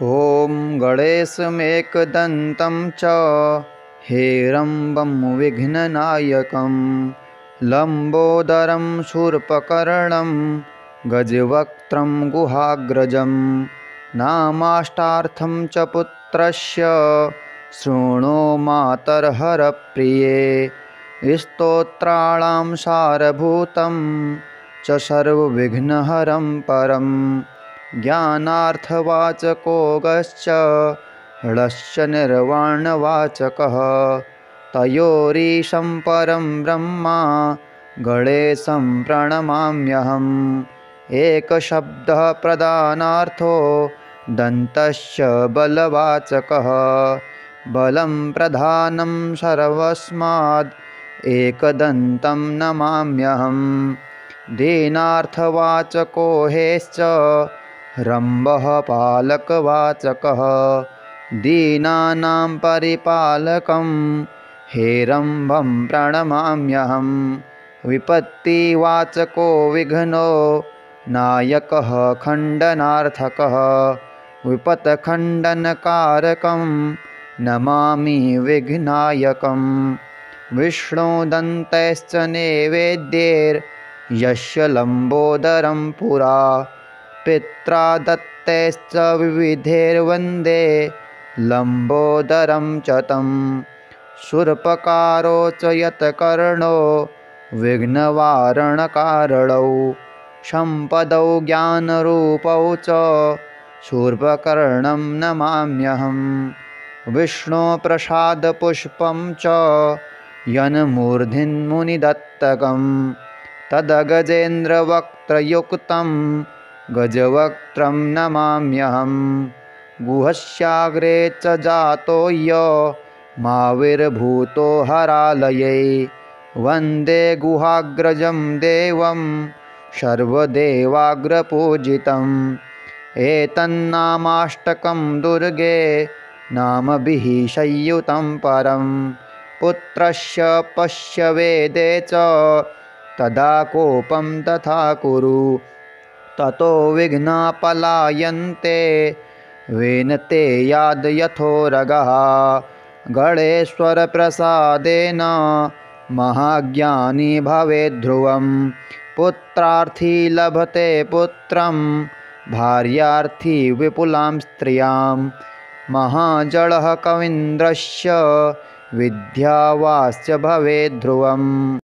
ॐ गणेशमेकदन्तं च हेरम्बं विघ्ननायकं लम्बोदरं शूर्पकर्णं गजवक्त्रं गुहाग्रजं नामाष्टार्थं च पुत्रस्य शृणु मातर्हरप्रिये स्तोत्राणां सारभूतं च सर्वविघ्नहरं परं ज्ञानार्थवाचको गश्च ळश्च निर्वाणवाचकः तयोरीशं परं ब्रह्मा गणेशं प्रणमाम्यहम् एकशब्दः प्रदानार्थो दन्तश्च बलवाचकः बलं प्रधानं सर्वस्माद् एकदन्तं नमाम्यहम् दीनार्थवाचको हेश्च रम्भः पालकवाचकः दीनानां परिपालकं हेरम्बं प्रणमाम्यहम् विपत्तिवाचको विघ्नो नायकः खण्डनार्थकः विपत्खण्डनकारकं नमामि विघ्नायकं विष्णुदन्तैश्च नैवेद्यैर्यस्य लम्बोदरं पुरा पित्रा दत्तैश्च विविधैर्वन्दे लम्बोदरं च तं शूर्पकारो च यत्कर्णो विघ्नवारणकारणौ सम्पदौ ज्ञानरूपौ च शूर्पकर्णं नमाम्यहम् विष्णुप्रसादपुष्पं च यन्मूर्ध्निमुनिदत्तकं तदगजेन्द्रवक्त्रयुक्तं गजवक्त्रं नमाम्यहम् गुहस्याग्रे च जातो महाविर्भूतो हरालये वन्दे गुहाग्रजं देवं सर्वदेवाग्रपूजितम् एतन्नामाष्टकं दुर्गे नामभिः संयुतं परं पुत्रस्य पश्य वेदे च तदा कोपं तथा कुरु ततो विघ्ना पलायन्ते वेनते याद यथोरगः गणेश्वरप्रसादेन महाज्ञानी भवेद्ध्रुवं पुत्रार्थी लभते पुत्रं भार्यार्थी विपुलां स्त्रियां महाजडः कवीन्द्रस्य विद्यावास्य भवेद्ध्रुवम्।